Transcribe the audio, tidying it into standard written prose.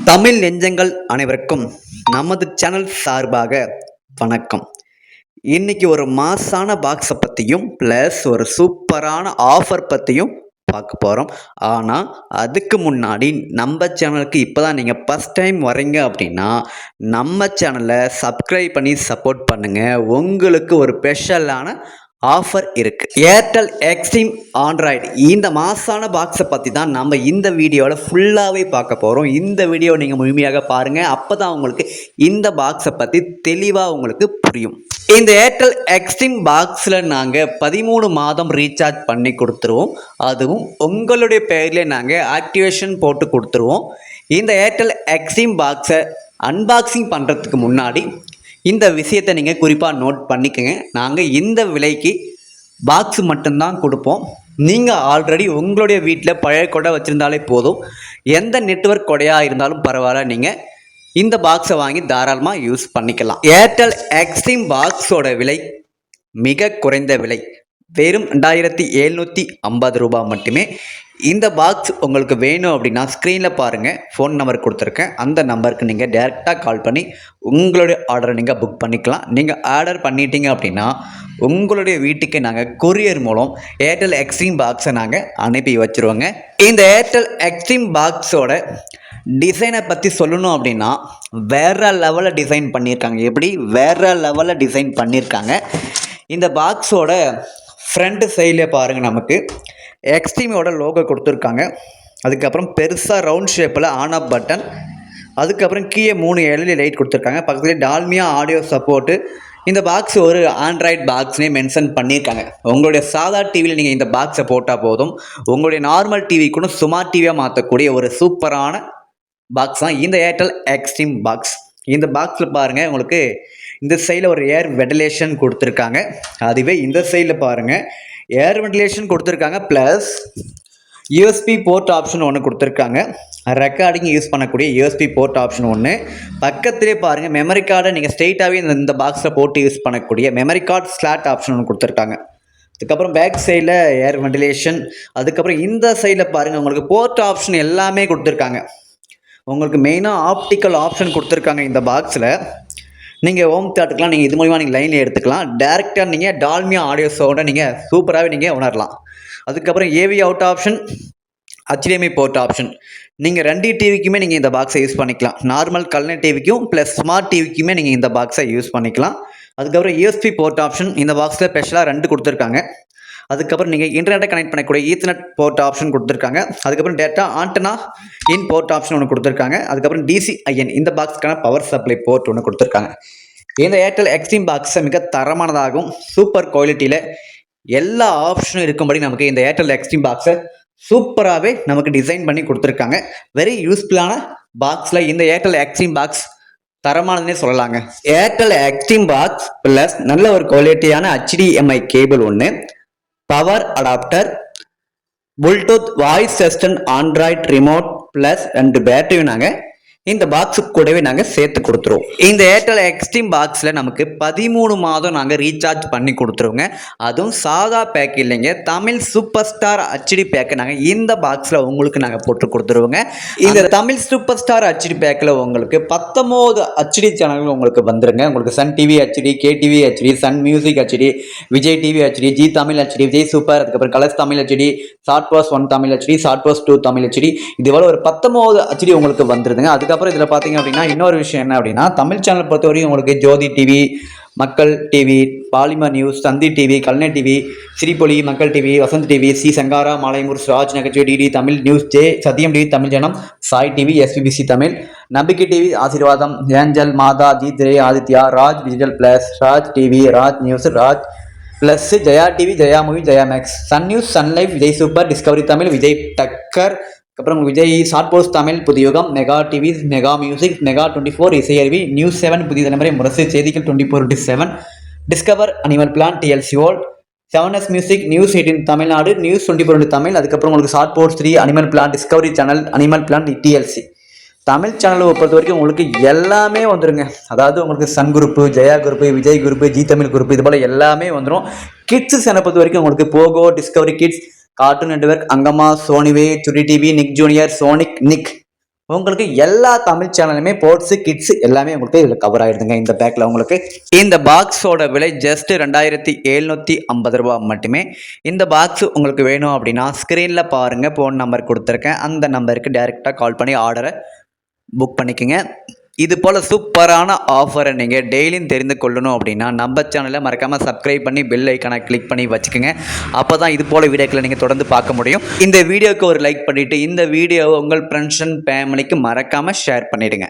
தமிழ் நெஞ்சங்கள் அனைவருக்கும் நமது சேனல் சார்பாக வணக்கம். இன்னைக்கு ஒரு மாசான பாக்ஸை பற்றியும் ப்ளஸ் ஒரு சூப்பரான ஆஃபர் பற்றியும் பார்க்க போகிறோம். ஆனால் அதுக்கு முன்னாடி நம்ம சேனலுக்கு இப்போ தான் நீங்கள் ஃபஸ்ட் டைம் வரீங்க அப்படின்னா நம்ம சேனலை சப்ஸ்கிரைப் பண்ணி சப்போர்ட் பண்ணுங்கள். உங்களுக்கு ஒரு ஸ்பெஷலான ஆஃபர் இருக்குது. ஏர்டெல் எக்ஸ்ட்ரீம் ஆண்ட்ராய்டு இந்த மாசான பாக்ஸை பற்றி தான் நம்ம இந்த வீடியோவில் ஃபுல்லாகவே பார்க்க போகிறோம். இந்த வீடியோ நீங்கள் முழுமையாக பாருங்கள். அப்போ தான் உங்களுக்கு இந்த பாக்ஸை பற்றி தெளிவாக உங்களுக்கு புரியும். இந்த ஏர்டெல் எக்ஸ்ட்ரீம் பாக்ஸில் நாங்கள் 13 மாதம் ரீசார்ஜ் பண்ணி கொடுத்துருவோம். அதுவும் உங்களுடைய பேரில் நாங்கள் ஆக்டிவேஷன் போட்டு கொடுத்துருவோம். இந்த ஏர்டெல் எக்ஸ்ட்ரீம் பாக்ஸை அன்பாக்சிங் பண்ணுறதுக்கு முன்னாடி இந்த விஷயத்தை நீங்கள் குறிப்பாக நோட் பண்ணிக்கோங்க. நாங்கள் இந்த விலைக்கு பாக்ஸ் மட்டும்தான் கொடுப்போம். நீங்கள் ஆல்ரெடி உங்களுடைய வீட்டில் பழைய கொடை வச்சுருந்தாலே போதும். எந்த நெட்வொர்க் கொடையாக இருந்தாலும் பரவாயில்ல, நீங்கள் இந்த பாக்ஸை வாங்கி தாராளமாக யூஸ் பண்ணிக்கலாம். ஏர்டெல் எக்ஸ்ட்ரீம் பாக்ஸோட விலை மிக குறைந்த விலை, வெறும் 2750 ரூபாய் மட்டுமே. இந்த பாக்ஸ் உங்களுக்கு வேணும் அப்படின்னா ஸ்க்ரீனில் பாருங்கள், ஃபோன் நம்பர் கொடுத்துருக்கேன். அந்த நம்பருக்கு நீங்கள் டேரெக்டாக கால் பண்ணி உங்களுடைய ஆர்டரை நீங்கள் புக் பண்ணிக்கலாம். நீங்கள் ஆர்டர் பண்ணிட்டீங்க அப்படின்னா உங்களுடைய வீட்டுக்கு நாங்கள் கொரியர் மூலம் ஏர்டெல் எக்ஸ்ட்ரீம் பாக்ஸை நாங்கள் அனுப்பி வச்சுருவோங்க. இந்த ஏர்டெல் எக்ஸ்ட்ரீம் பாக்ஸோட டிசைனை பற்றி சொல்லணும் அப்படின்னா வேறு லெவலில் டிசைன் பண்ணியிருக்காங்க. எப்படி வேறு லெவலில் டிசைன் பண்ணியிருக்காங்க. இந்த பாக்ஸோட ஃப்ரண்ட் சைடில் பாருங்கள், நமக்கு எக்ஸ்ட்ரீமோட லோகோ கொடுத்துருக்காங்க. அதுக்கப்புறம் பெருசாக ரவுண்ட் ஷேப்பில் ஆன் ஆஃப் பட்டன், அதுக்கப்புறம் கீழே 3 LED லைட் கொடுத்துருக்காங்க. பக்கத்துலேயே டால்மியா ஆடியோ சப்போர்ட்டு. இந்த பாக்ஸ் ஒரு ஆண்ட்ராய்டு பாக்ஸ்னே மென்ஷன் பண்ணியிருக்காங்க. உங்களுடைய சாதா டிவியில் நீங்கள் இந்த பாக்ஸை போட்டால் போதும். உங்களுடைய நார்மல் டிவி கூட ஸ்மார்ட் டிவியாக மாற்றக்கூடிய ஒரு சூப்பரான பாக்ஸ் தான் இந்த ஏர்டெல் எக்ஸ்ட்ரீம் பாக்ஸ். இந்த பாக்ஸில் பாருங்கள், உங்களுக்கு இந்த சைடில் ஒரு ஏர் வென்டிலேஷன் கொடுத்துருக்காங்க. அதுவே இந்த சைடில் பாருங்கள் ஏர் வென்டிலேஷன் கொடுத்துருக்காங்க. ப்ளஸ் யூஎஸ்பி போர்ட் ஆப்ஷன் ஒன்று கொடுத்துருக்காங்க. ரெக்கார்டிங் யூஸ் பண்ணக்கூடிய யூஎஸ்பி போர்ட் ஆப்ஷன் ஒன்று. பக்கத்திலே பாருங்கள் மெமரி கார்டை நீங்கள் ஸ்ட்ரெயிட்டாகவே இந்த பாக்ஸில் போட்டு யூஸ் பண்ணக்கூடிய மெமரி கார்டு ஸ்லாட் ஆப்ஷன் ஒன்று கொடுத்துருக்காங்க. அதுக்கப்புறம் பேக் சைடில் ஏர் வென்டிலேஷன். அதுக்கப்புறம் இந்த சைடில் பாருங்கள் உங்களுக்கு போர்ட் ஆப்ஷன் எல்லாமே கொடுத்துருக்காங்க. உங்களுக்கு மெயினாக ஆப்டிக்கல் ஆப்ஷன் கொடுத்துருக்காங்க. இந்த பாக்ஸில் நீங்கள் ஹோம் தியேட்டருக்குலாம் நீங்கள் இது மூலிமா நீங்கள் லைனில் எடுத்துக்கலாம். டேரெக்டாக நீங்கள் டால்மியா ஆடியோஸோட நீங்கள் சூப்பராகவே நீங்கள் உணரலாம். அதுக்கப்புறம் AV out option, HDMI port option. நீங்கள் 2 டிவிக்குமே நீங்கள் இந்த பாக்ஸை யூஸ் பண்ணிக்கலாம். நார்மல் கலர் டிவிக்கும் ப்ளஸ் ஸ்மார்ட் டிவிக்குமே நீங்கள் இந்த பாக்ஸை யூஸ் பண்ணிக்கலாம். அதுக்கப்புறம் யூஎஸ்பி போர்ட் ஆப்ஷன் இந்த பாக்ஸில் ஸ்பெஷலாக 2 கொடுத்துருக்காங்க. அதுக்கப்புறம் நீங்கள் இன்டர்நெட்டை கனெக்ட் பண்ணக்கூடிய ஈத்தர்நெட் போர்ட் ஆப்ஷன் கொடுத்துருக்காங்க. அதுக்கப்புறம் டேட்டா ஆண்டனா இன் போர்ட் ஆப்ஷன் ஒன்று கொடுத்துருக்காங்க. அதுக்கப்புறம் DCIN இந்த பாக்ஸுக்கான பவர் சப்ளை போர்ட் ஒன்று கொடுத்துருக்காங்க. இந்த ஏர்டெல் எக்ஸ்ட்ரீம் பாக்ஸை மிக தரமானதாகவும் சூப்பர் குவாலிட்டியில் எல்லா ஆப்ஷனும் இருக்கும்படி நமக்கு இந்த ஏர்டெல் எக்ஸ்ட்ரீம் பாக்ஸை சூப்பராகவே நமக்கு டிசைன் பண்ணி கொடுத்துருக்காங்க. வெரி யூஸ்ஃபுல்லான பாக்ஸில் இந்த ஏர்டெல் எக்ஸ்ட்ரீம் பாக்ஸ் தரமானதுன்னே சொல்லலாங்க. ஏர்டெல் எக்ஸ்ட்ரீம் பாக்ஸ் ப்ளஸ் நல்ல ஒரு குவாலிட்டியான HDMI கேபிள் ஒன்று, power adapter, Bluetooth voice assistant, Android remote plus 2 பேட்டரியும் நாங்கள் இந்த பாக்ஸுக்கு கூடவே நாங்கள் சேர்த்து கொடுத்துருவோம். இந்த ஏர்டெல் எக்ஸ்ட்ரீம் பாக்ஸில் நமக்கு 13 மாதம் நாங்கள் ரீசார்ஜ் பண்ணி கொடுத்துருவோங்க. அதுவும் சாதா பேக் இல்லைங்க, தமிழ் சூப்பர் ஸ்டார் HD பேக்கை நாங்கள் இந்த பாக்ஸில் உங்களுக்கு நாங்கள் போட்டு கொடுத்துருவோங்க. இந்த தமிழ் சூப்பர் ஸ்டார் HD பேக்கில் உங்களுக்கு 19 HD சேனல்கள் உங்களுக்கு வந்துருங்க. உங்களுக்கு Sun TV HD, KTV HD, Sun music HD, Vijay TV HD, G Tamil HD, Vijay super, அதுக்கப்புறம் colours Tamil HD, short post 1 Tamil HD, short post 2 Tamil HD, இது போல ஒரு 19 HD உங்களுக்கு வந்துருதுங்க. அதுக்கப்புறம் இதில் பார்த்தீங்க அப்படின்னா இன்னொரு விஷயம் என்ன அப்படின்னா, தமிழ் சேனல் பொறுத்தவரைக்கும் உங்களுக்கு Jothi TV, Makkal TV, Polimer news, Thanthi TV, கல்நெட் TV, Sirippoli, Makkal TV, Vasanth TV, Sri Sankara, மாலைமுர்ஸ், ராஜ் நகைச்சுவை, DD Tamil, news J, Sathiyam TV, Tamil Janam, Sai TV, SBBC Tamil, நம்பிக்கை டிவி, ஆசீர்வாதம், ஏஞ்சல், மாதா, ஜி3, Aditya, Raj digital plus, Raj TV, Raj news, Raj plus, Jaya TV, Jaya movie, Jaya maths, Sun news, Sun life, Vijay super, Discovery Tamil, Vijay டக்கர், அப்புறம் Vijay short post Tamil, Puthuyugam, mega TV, mega music, mega 24, Isaiaruvi, news 7, புதிய தலைமுறை, முரசு செய்திகள் 24/7, discover, animal planet, TLC world, 7S music, news 18 Tamil Nadu, news 24 Tamil. அதுக்கப்புறம் உங்களுக்கு short post 3, animal plan, Discovery channel, animal planet, TLC Tamil சேனலை பொறுத்த வரைக்கும் உங்களுக்கு எல்லாமே வந்துருங்க. அதாவது உங்களுக்கு Sun group, Jaya group, Vijay group, Zee Tamil group, இது போல் எல்லாமே வந்துடும். கிட்ஸ் சேனலை பொறுத்த வரைக்கும் உங்களுக்கு Pogo, Discovery kids, cartoon network, அங்கம்மா, Sony Yay, Chutti TV, Nick junior, Sonic, Nick உங்களுக்கு எல்லா தமிழ் சேனலுமே ஸ்போர்ட்ஸ் கிட்ஸ் எல்லாமே உங்களுக்கு இதில் கவர் ஆயிடுதுங்க. இந்த பேக்கில் உங்களுக்கு இந்த பாக்ஸோட விலை ஜஸ்ட் 2750 ரூபா மட்டுமே. இந்த பாக்ஸ் உங்களுக்கு வேணும் அப்படின்னா ஸ்க்ரீனில் பாருங்கள், ஃபோன் நம்பர் கொடுத்துருக்கேன். அந்த நம்பருக்கு டைரெக்டாக கால் பண்ணி ஆர்டரை புக் பண்ணிக்கோங்க. இது போல் சூப்பரான ஆஃபரை நீங்கள் டெய்லியும் தெரிந்து கொள்ளணும் அப்படின்னா நம்ம சேனலை மறக்காமல் சப்ஸ்கிரைப் பண்ணி பெல் ஐக்கானை கிளிக் பண்ணி வச்சுக்கோங்க. அப்போ தான் இது போல் வீடியோக்களை நீங்கள் தொடர்ந்து பார்க்க முடியும். இந்த வீடியோவுக்கு ஒரு லைக் பண்ணிவிட்டு இந்த வீடியோவை உங்கள் ஃப்ரெண்ட்ஸ் அண்ட் ஃபேமிலிக்கு மறக்காமல் ஷேர் பண்ணிவிடுங்க.